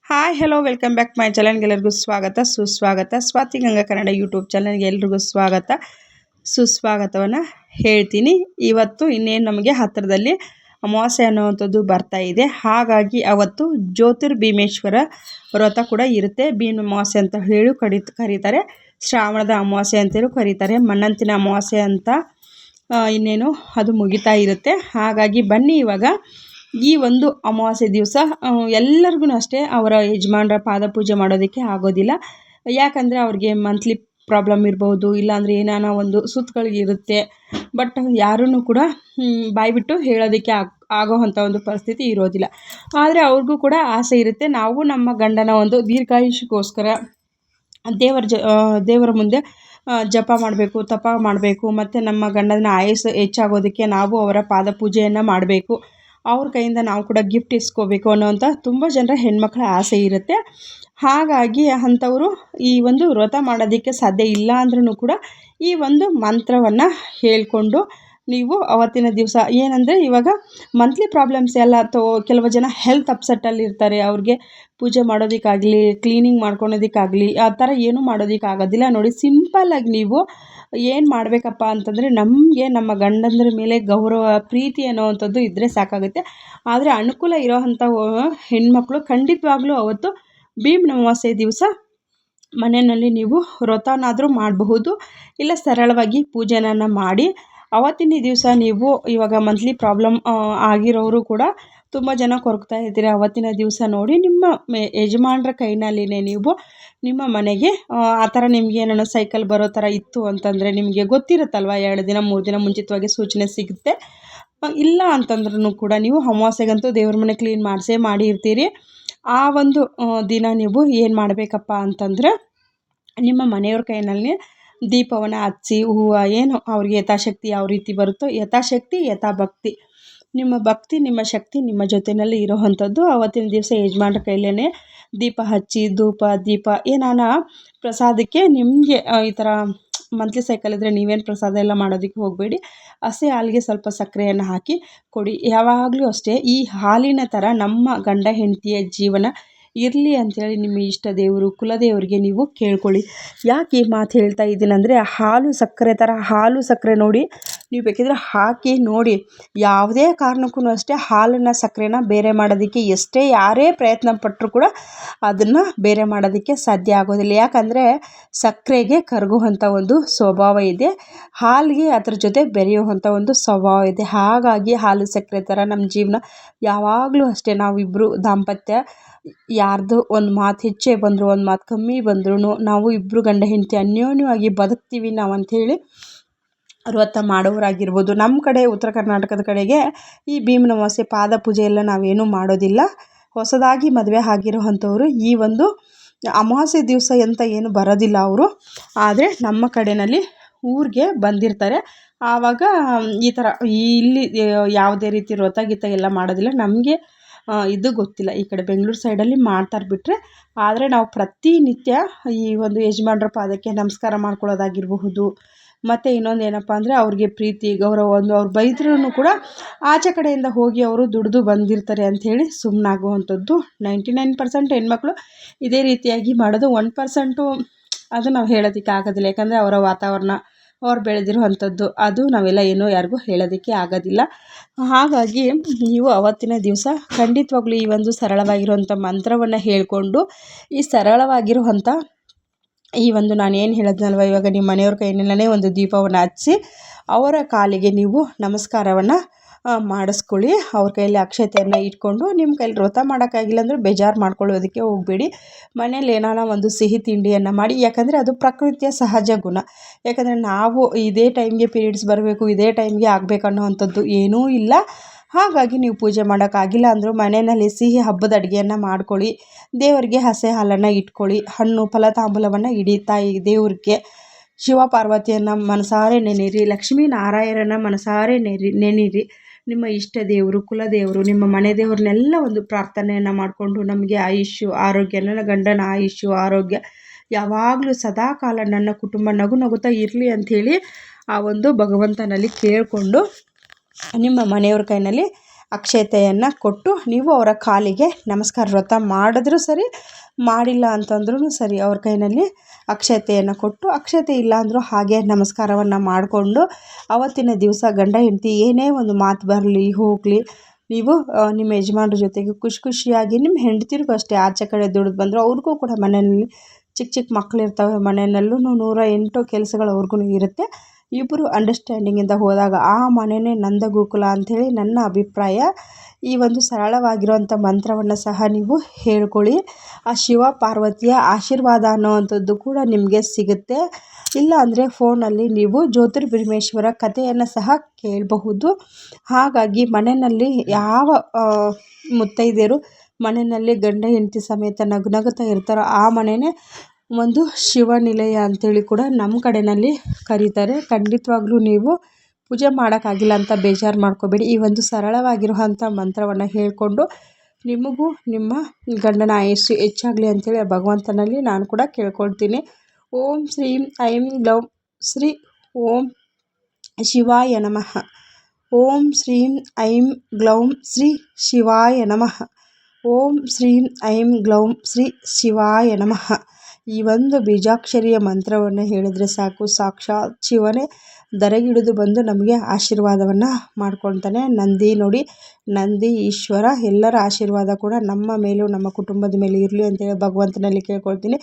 Hi hello welcome back my ಚಾನಲ್ಗೆ ಎಲ್ಲರಿಗೂ ಸ್ವಾಗತ ಸುಸ್ವಾಗತ. ಸ್ವಾತಿ ಗಂಗಾ ಕನ್ನಡ ಯೂಟ್ಯೂಬ್ ಚಾನಲ್ಗೆ ಎಲ್ರಿಗೂ ಸ್ವಾಗತ ಸುಸ್ವಾಗತವನ್ನು ಹೇಳ್ತೀನಿ. ಇವತ್ತು ಇನ್ನೇನು ನಮಗೆ ಹತ್ತಿರದಲ್ಲಿ ಅಮಾವಾಸ್ಯೆ ಅನ್ನುವಂಥದ್ದು ಬರ್ತಾ ಇದೆ. ಹಾಗಾಗಿ ಅವತ್ತು ಜ್ಯೋತಿರ್ಭೀಮೇಶ್ವರ ವ್ರತ ಕೂಡ ಇರುತ್ತೆ. ಭೀಮ ಅಮಾವಾಸ್ಯೆ ಅಂತ ಹೇಳಿ ಕರೀತಾರೆ. ಶ್ರಾವಣದ ಅಮಾವಾಸ್ಯೆ ಅಂತೇಳಿ ಕರೀತಾರೆ. ಮಣ್ಣಂತಿನ ಅಮಾವಾಸ್ಯೆ ಅಂತ ಇನ್ನೇನು ಅದು ಮುಗಿತಾ ಇರುತ್ತೆ. ಹಾಗಾಗಿ ಬನ್ನಿ ಇವಾಗ ಈ ಒಂದು ಅಮಾವಾಸ್ಯೆ ದಿವಸ ಎಲ್ಲರಿಗೂ ಅಷ್ಟೇ ಅವರ ಯಜಮಾನರ ಪಾದ ಪೂಜೆ ಮಾಡೋದಕ್ಕೆ ಆಗೋದಿಲ್ಲ. ಯಾಕಂದರೆ ಅವ್ರಿಗೆ ಮಂತ್ಲಿ ಪ್ರಾಬ್ಲಮ್ ಇರ್ಬೋದು, ಇಲ್ಲಾಂದರೆ ಏನಾನ ಒಂದು ಸುತ್ತುಗಳಿರುತ್ತೆ. ಬಟ್ ಯಾರೂ ಕೂಡ ಬಾಯ್ಬಿಟ್ಟು ಹೇಳೋದಕ್ಕೆ ಆಗೋವಂಥ ಒಂದು ಪರಿಸ್ಥಿತಿ ಇರೋದಿಲ್ಲ. ಆದರೆ ಅವ್ರಿಗೂ ಕೂಡ ಆಸೆ ಇರುತ್ತೆ, ನಾವು ನಮ್ಮ ಗಂಡನ ಒಂದು ದೀರ್ಘಾಯುಷ್ಯಕ್ಕೋಸ್ಕರ ದೇವರ ಮುಂದೆ ಜಪ ಮಾಡಬೇಕು, ತಪ ಮಾಡಬೇಕು, ಮತ್ತು ನಮ್ಮ ಗಂಡನ ಆಯಸ್ಸು ಹೆಚ್ಚಾಗೋದಕ್ಕೆ ನಾವು ಅವರ ಪಾದ ಪೂಜೆಯನ್ನು ಮಾಡಬೇಕು, ಅವ್ರ ಕೈಯಿಂದ ನಾವು ಕೂಡ ಗಿಫ್ಟ್ ಇಸ್ಕೋಬೇಕು ಅನ್ನೋವಂಥ ತುಂಬ ಜನರ ಹೆಣ್ಮಕ್ಳ ಆಸೆ ಇರುತ್ತೆ. ಹಾಗಾಗಿ ಅಂಥವರು ಈ ಒಂದು ವ್ರತ ಮಾಡೋದಕ್ಕೆ ಸಾಧ್ಯ ಇಲ್ಲ ಅಂದ್ರೂ ಕೂಡ ಈ ಒಂದು ಮಂತ್ರವನ್ನು ಹೇಳಿಕೊಂಡು ನೀವು ಅವತ್ತಿನ ದಿವಸ ಏನಂದರೆ, ಇವಾಗ ಮಂತ್ಲಿ ಪ್ರಾಬ್ಲಮ್ಸ್ ಎಲ್ಲ ಕೆಲವು ಜನ ಹೆಲ್ತ್ ಅಪ್ಸೆಟ್ಟಲ್ಲಿ ಇರ್ತಾರೆ. ಅವ್ರಿಗೆ ಪೂಜೆ ಮಾಡೋದಕ್ಕಾಗಲಿ, ಕ್ಲೀನಿಂಗ್ ಮಾಡ್ಕೊಳೋದಕ್ಕಾಗಲಿ ಆ ಥರ ಏನೂ ಮಾಡೋದಕ್ಕಾಗೋದಿಲ್ಲ. ನೋಡಿ, ಸಿಂಪಲ್ಲಾಗಿ ನೀವು ಏನು ಮಾಡಬೇಕಪ್ಪ ಅಂತಂದರೆ, ನಮಗೆ ನಮ್ಮ ಗಂಡಂದ್ರ ಮೇಲೆ ಗೌರವ, ಪ್ರೀತಿ ಅನ್ನೋವಂಥದ್ದು ಇದ್ದರೆ ಸಾಕಾಗುತ್ತೆ. ಆದರೆ ಅನುಕೂಲ ಇರೋವಂಥ ಹೆಣ್ಮಕ್ಳು ಖಂಡಿತವಾಗ್ಲೂ ಅವತ್ತು ಭೀಮ ಅಮಾವಾಸ್ಯೆ ದಿವಸ ಮನೆಯಲ್ಲಿ ನೀವು ವ್ರತನಾದರೂ ಮಾಡಬಹುದು, ಇಲ್ಲ ಸರಳವಾಗಿ ಪೂಜೆನ ಮಾಡಿ ಅವತ್ತಿನ ದಿವಸ ನೀವು ಇವಾಗ ಮಂತ್ಲಿ ಪ್ರಾಬ್ಲಮ್ ಆಗಿರೋರು ಕೂಡ ತುಂಬ ಜನ ಕೊರಗ್ತಾ ಇರ್ತೀರ. ಅವತ್ತಿನ ದಿವಸ ನೋಡಿ ನಿಮ್ಮ ಯಜಮಾನರ ಕೈನಲ್ಲಿನೇ ನೀವು ನಿಮ್ಮ ಮನೆಗೆ ಆ ಥರ ನಿಮ್ಗೆ ಏನಾನ ಸೈಕಲ್ ಬರೋ ಥರ ಇತ್ತು ಅಂತಂದರೆ, ನಿಮಗೆ ಗೊತ್ತಿರುತ್ತಲ್ವ 2 ದಿನ 3 ದಿನ ಮುಂಚಿತವಾಗಿ ಸೂಚನೆ ಸಿಗುತ್ತೆ. ಇಲ್ಲ ಅಂತಂದ್ರೂ ಕೂಡ ನೀವು ಅಮಾವಾಸ್ಯೆಗಂತೂ ದೇವ್ರ ಮನೆ ಕ್ಲೀನ್ ಮಾಡಿರ್ತೀರಿ. ಆ ಒಂದು ದಿನ ನೀವು ಏನು ಮಾಡಬೇಕಪ್ಪ ಅಂತಂದರೆ, ನಿಮ್ಮ ಮನೆಯವ್ರ ಕೈನಲ್ಲಿ ದೀಪವನ್ನು ಹಚ್ಚಿ ಹೂವು ಏನು ಅವ್ರಿಗೆ ಯಥಾಶಕ್ತಿ ಯಾವ ರೀತಿ ಬರುತ್ತೋ, ಯಥಾಶಕ್ತಿ ಯಥಾಭಕ್ತಿ, ನಿಮ್ಮ ಭಕ್ತಿ ನಿಮ್ಮ ಶಕ್ತಿ ನಿಮ್ಮ ಜೊತೆಯಲ್ಲಿ ಇರೋವಂಥದ್ದು ಅವತ್ತಿನ ದಿವಸ ಯಜಮಾನ್ರ ಕೈಲೇ ದೀಪ ಹಚ್ಚಿ ಧೂಪ ದೀಪ ಏನಾನ ಪ್ರಸಾದಕ್ಕೆ ನಿಮಗೆ ಈ ಥರ ಮಂತ್ಲಿ ಸೈಕಲ್ ಇದ್ದರೆ ನೀವೇನು ಪ್ರಸಾದ ಎಲ್ಲ ಮಾಡೋದಕ್ಕೆ ಹೋಗಬೇಡಿ. ಹಸಿ ಹಾಲಿಗೆ ಸ್ವಲ್ಪ ಸಕ್ಕರೆಯನ್ನು ಹಾಕಿ ಕೊಡಿ. ಯಾವಾಗಲೂ ಅಷ್ಟೇ ಈ ಹಾಲಿನ ಥರ ನಮ್ಮ ಗಂಡ ಹೆಂಡತಿಯ ಜೀವನ ಇರಲಿ ಅಂಥೇಳಿ ನಿಮ್ಮ ಇಷ್ಟ ದೇವರು ಕುಲದೇವರಿಗೆ ನೀವು ಕೇಳ್ಕೊಳ್ಳಿ. ಯಾಕೆ ಈ ಮಾತು ಹೇಳ್ತಾ ಇದ್ದೀನಂದರೆ, ಹಾಲು ಸಕ್ಕರೆ ಥರ ಹಾಲು ಸಕ್ಕರೆ ನೋಡಿ, ನೀವು ಬೇಕಿದ್ರೆ ಹಾಕಿ ನೋಡಿ. ಯಾವುದೇ ಕಾರಣಕ್ಕೂ ಅಷ್ಟೇ ಹಾಲನ್ನು ಸಕ್ಕರೆನ ಬೇರೆ ಮಾಡೋದಕ್ಕೆ ಯಾರೇ ಪ್ರಯತ್ನ ಪಟ್ಟರೂ ಕೂಡ ಅದನ್ನು ಬೇರೆ ಮಾಡೋದಕ್ಕೆ ಸಾಧ್ಯ ಆಗೋದಿಲ್ಲ. ಯಾಕಂದರೆ ಸಕ್ಕರೆಗೆ ಕರಗುವಂಥ ಒಂದು ಸ್ವಭಾವ ಇದೆ, ಹಾಲಿಗೆ ಅದ್ರ ಜೊತೆ ಬೆರೆಯುವಂಥ ಒಂದು ಸ್ವಭಾವ ಇದೆ. ಹಾಗಾಗಿ ಹಾಲು ಸಕ್ಕರೆ ಥರ ನಮ್ಮ ಜೀವನ ಯಾವಾಗಲೂ ಅಷ್ಟೇ. ನಾವಿಬ್ಬರು ದಾಂಪತ್ಯ ಯಾರ್ದು ಒಂದು ಮಾತು ಹೆಚ್ಚೇ ಬಂದರೂ ಒಂದು ಮಾತು ಕಮ್ಮಿ ಬಂದ್ರೂ ನಾವು ಇಬ್ಬರು ಗಂಡ ಹೆಂಡತಿ ಅನ್ಯೋನ್ಯವಾಗಿ ಬದುಕ್ತೀವಿ ನಾವು ಅಂಥೇಳಿ ವ್ರತ ಮಾಡೋರಾಗಿರ್ಬೋದು. ನಮ್ಮ ಕಡೆ ಉತ್ತರ ಕರ್ನಾಟಕದ ಕಡೆಗೆ ಈ ಭೀಮನ ಅಮಾವಾಸ್ಯೆ ಪಾದ ಪೂಜೆ ಎಲ್ಲ ನಾವೇನೂ ಮಾಡೋದಿಲ್ಲ. ಹೊಸದಾಗಿ ಮದುವೆ ಆಗಿರೋವಂಥವ್ರು ಈ ಒಂದು ಅಮಾವಾಸ್ಯೆ ದಿವಸ ಅಂತ ಏನು ಬರೋದಿಲ್ಲ ಅವರು. ಆದರೆ ನಮ್ಮ ಕಡೆಯಲ್ಲಿ ಊರಿಗೆ ಬಂದಿರ್ತಾರೆ, ಆವಾಗ ಈ ಥರ ಇಲ್ಲಿ ಯಾವುದೇ ರೀತಿ ವ್ರತ ಗೀತ ಎಲ್ಲ ಮಾಡೋದಿಲ್ಲ. ನಮಗೆ ಇದು ಗೊತ್ತಿಲ್ಲ, ಈ ಕಡೆ ಬೆಂಗಳೂರು ಸೈಡಲ್ಲಿ ಮಾಡ್ತಾರೆ ಬಿಟ್ಟರೆ. ಆದರೆ ನಾವು ಪ್ರತಿನಿತ್ಯ ಈ ಒಂದು ಯಜಮಾನ್ರ ಪಾದಕ್ಕೆ ನಮಸ್ಕಾರ ಮಾಡ್ಕೊಳ್ಳೋದಾಗಿರಬಹುದು. ಮತ್ತು ಇನ್ನೊಂದು ಏನಪ್ಪ ಅಂದರೆ, ಅವ್ರಿಗೆ ಪ್ರೀತಿ ಗೌರವ ಒಂದು ಅವ್ರು ಬೈದ್ರೂ ಕೂಡ ಆಚೆ ಕಡೆಯಿಂದ ಹೋಗಿ ಅವರು ದುಡಿದು ಬಂದಿರ್ತಾರೆ ಅಂಥೇಳಿ ಸುಮ್ಮನಾಗುವಂಥದ್ದು. 99% ಹೆಣ್ಮಕ್ಳು ಇದೇ ರೀತಿಯಾಗಿ ಮಾಡೋದು. 1% ಅದು ನಾವು ಹೇಳೋದಕ್ಕೆ ಆಗೋದಿಲ್ಲ. ಯಾಕಂದರೆ ಅವರ ವಾತಾವರಣ, ಅವ್ರು ಬೆಳೆದಿರುವಂಥದ್ದು ಅದು ನಾವೆಲ್ಲ ಏನೋ ಯಾರಿಗೂ ಹೇಳೋದಕ್ಕೆ ಆಗೋದಿಲ್ಲ. ಹಾಗಾಗಿ ನೀವು ಅವತ್ತಿನ ದಿವಸ ಖಂಡಿತವಾಗ್ಲೂ ಈ ಒಂದು ಸರಳವಾಗಿರುವಂಥ ಮಂತ್ರವನ್ನು ಹೇಳಿಕೊಂಡು, ಈ ಸರಳವಾಗಿರುವಂಥ ಈ ಒಂದು ನಾನು ಏನು ಹೇಳಿದ್ನಲ್ವ, ಇವಾಗ ನಿಮ್ಮ ಮನೆಯವ್ರ ಕೈಯಲ್ಲೇ ಒಂದು ದೀಪವನ್ನು ಹಚ್ಚಿ ಅವರ ಕಾಲಿಗೆ ನೀವು ನಮಸ್ಕಾರವನ್ನು ಮಾಡಿಸ್ಕೊಳ್ಳಿ. ಅವ್ರ ಕೈಯಲ್ಲಿ ಅಕ್ಷತೆಯನ್ನು ಇಟ್ಕೊಂಡು, ನಿಮ್ಮ ಕೈಲಿ ವ್ರತ ಮಾಡೋಕ್ಕಾಗಿಲ್ಲ ಅಂದರೆ ಬೇಜಾರು ಮಾಡ್ಕೊಳ್ಳೋದಕ್ಕೆ ಹೋಗಬೇಡಿ. ಮನೇಲಿ ಏನಾನ ಒಂದು ಸಿಹಿ ತಿಂಡಿಯನ್ನು ಮಾಡಿ. ಯಾಕಂದರೆ ಅದು ಪ್ರಕೃತಿಯ ಸಹಜ ಗುಣ. ಯಾಕಂದರೆ ನಾವು ಇದೇ ಟೈಮ್ಗೆ ಪೀರಿಯಡ್ಸ್ ಬರಬೇಕು, ಇದೇ ಟೈಮ್ಗೆ ಆಗಬೇಕು ಅನ್ನೋವಂಥದ್ದು ಏನೂ ಇಲ್ಲ. ಹಾಗಾಗಿ ನೀವು ಪೂಜೆ ಮಾಡೋಕ್ಕಾಗಿಲ್ಲ ಅಂದರೂ ಮನೆಯಲ್ಲಿ ಸಿಹಿ ಹಬ್ಬದ ಅಡುಗೆಯನ್ನು ಮಾಡ್ಕೊಳ್ಳಿ. ದೇವರಿಗೆ ಹಸೆ ಹಾಲನ್ನು ಇಟ್ಕೊಳ್ಳಿ. ಹಣ್ಣು ಫಲ ತಾಂಬೂಲವನ್ನು ಇಡಿ. ತಾಯಿ ದೇವ್ರಿಗೆ ಶಿವ ಪಾರ್ವತಿಯನ್ನು ಮನಸಾರೆ ನೆನೀರಿ. ಲಕ್ಷ್ಮೀ ನಾರಾಯಣನ ಮನಸಾರೆ ನೆನೀರಿ. ನಿಮ್ಮ ಇಷ್ಟ ದೇವರು ಕುಲದೇವರು ನಿಮ್ಮ ಮನೆ ದೇವ್ರನ್ನೆಲ್ಲ ಒಂದು ಪ್ರಾರ್ಥನೆಯನ್ನು ಮಾಡಿಕೊಂಡು, ನಮಗೆ ಆಯುಷ್ಯು ಆರೋಗ್ಯ, ನನ್ನ ಗಂಡನ ಆಯುಷ್ಯು ಆರೋಗ್ಯ ಯಾವಾಗಲೂ ಸದಾಕಾಲ ನನ್ನ ಕುಟುಂಬ ನಗುತ್ತಾ ಇರಲಿ ಅಂಥೇಳಿ ಆ ಒಂದು ಭಗವಂತನಲ್ಲಿ ಕೇಳಿಕೊಂಡು ನಿಮ್ಮ ಮನೆಯವ್ರ ಕೈಯಲ್ಲಿ ಅಕ್ಷತೆಯನ್ನು ಕೊಟ್ಟು ನೀವು ಅವರ ಕಾಲಿಗೆ ನಮಸ್ಕಾರ ವ್ರತ ಮಾಡಿದ್ರೂ ಸರಿ, ಮಾಡಿಲ್ಲ ಅಂತಂದ್ರೂ ಸರಿ, ಅವ್ರ ಕೈಯಲ್ಲಿ ಅಕ್ಷತೆಯನ್ನು ಕೊಟ್ಟು, ಅಕ್ಷತೆ ಇಲ್ಲ ಅಂದರೂ ಹಾಗೆ ನಮಸ್ಕಾರವನ್ನು ಮಾಡಿಕೊಂಡು ಆವತ್ತಿನ ದಿವಸ ಗಂಡ ಹೆಂಡತಿ ಏನೇ ಒಂದು ಮಾತು ಬರಲಿ ಹೋಗಲಿ, ನೀವು ನಿಮ್ಮ ಯಜಮಾನ್ರ ಜೊತೆಗೆ ಖುಷಿಯಾಗಿ, ನಿಮ್ಮ ಹೆಂಡತಿರಿಗೂ ಅಷ್ಟೇ ಆಚೆ ಕಡೆ ದುಡಿದು ಬಂದರು ಅವ್ರಿಗೂ ಕೂಡ ಮನೆಯಲ್ಲಿ ಚಿಕ್ಕ ಚಿಕ್ಕ ಮಕ್ಕಳಿರ್ತವೆ, ಮನೆಯಲ್ಲೂ 108 ಕೆಲಸಗಳು ಅವ್ರಿಗೂ ಇರುತ್ತೆ. ಇಬ್ಬರು ಅಂಡರ್ಸ್ಟ್ಯಾಂಡಿಂಗಿಂದ ಹೋದಾಗ ಆ ಮನೆಯೇ ನಂದಗೋಕುಲ ಅಂಥೇಳಿ ನನ್ನ ಅಭಿಪ್ರಾಯ. ಈ ಒಂದು ಸರಳವಾಗಿರುವಂಥ ಮಂತ್ರವನ್ನು ಸಹ ನೀವು ಹೇಳ್ಕೊಳ್ಳಿ. ಆ ಶಿವ ಪಾರ್ವತಿಯ ಆಶೀರ್ವಾದ ಅನ್ನೋವಂಥದ್ದು ಕೂಡ ನಿಮಗೆ ಸಿಗುತ್ತೆ. ಇಲ್ಲ ಅಂದರೆ ಫೋನಲ್ಲಿ ನೀವು ಜ್ಯೋತಿರ್ಬಿಂಬೇಶ್ವರ ಕಥೆಯನ್ನು ಸಹ ಕೇಳಬಹುದು. ಹಾಗಾಗಿ ಮನೆಯಲ್ಲಿ ಯಾವ ಮುತ್ತೈದೆಯರು ಮನೆಯಲ್ಲಿ ಗಂಡ ಹೆಂಡತಿ ಸಮೇತ ನಗುತ್ತಾ ಇರ್ತಾರೋ ಆ ಮನೆಯೇ ಒಂದು ಶಿವನಿಲಯ ಅಂಥೇಳಿ ಕೂಡ ನಮ್ಮ ಕಡೆಯಲ್ಲಿ ಕರೀತಾರೆ. ಖಂಡಿತವಾಗ್ಲೂ ನೀವು ಪೂಜೆ ಮಾಡೋಕ್ಕಾಗಿಲ್ಲ ಅಂತ ಬೇಜಾರು ಮಾಡ್ಕೋಬೇಡಿ. ಈ ಒಂದು ಸರಳವಾಗಿರುವಂಥ ಮಂತ್ರವನ್ನು ಹೇಳಿಕೊಂಡು ನಿಮಗೂ ನಿಮ್ಮ ಗಂಡನ ಆಯುಸ್ಸು ಹೆಚ್ಚಾಗಲಿ ಅಂಥೇಳಿ ಆ ಭಗವಂತನಲ್ಲಿ ನಾನು ಕೂಡ ಕೇಳ್ಕೊಳ್ತೀನಿ. ಓಂ ಶ್ರೀಂ ಐಂ ಗ್ಲೌಂ ಶ್ರೀ ಓಂ ಶಿವಾಯ ನಮಃ. ಓಂ ಶ್ರೀಂ ಐಂ ಗ್ಲೌಂ ಶ್ರೀ ಶಿವಾಯ ನಮಃ. ಓಂ ಶ್ರೀಂ ಐಂ ಗ್ಲೌಂ ಶ್ರೀ ಶಿವಾಯ ನಮಃ. ಈ ಒಂದು ಬೀಜಾಕ್ಷರಿಯ ಮಂತ್ರವನ್ನು ಹೇಳಿದ್ರೆ ಸಾಕು, ಸಾಕ್ಷಾತ್ ಶಿವನೇ ಧರೆಗಿಳಿದು ಬಂದು ನಮಗೆ ಆಶೀರ್ವಾದವನ್ನು ಮಾಡ್ಕೊಳ್ತಾನೆ. ನಂದಿ ನೋಡಿ, ನಂದಿ ಈಶ್ವರ ಎಲ್ಲರ ಆಶೀರ್ವಾದ ಕೂಡ ನಮ್ಮ ಮೇಲೂ ನಮ್ಮ ಕುಟುಂಬದ ಮೇಲೆ ಇರಲಿ ಅಂತೇಳಿ ಭಗವಂತನಲ್ಲಿ ಕೇಳ್ಕೊಳ್ತೀನಿ.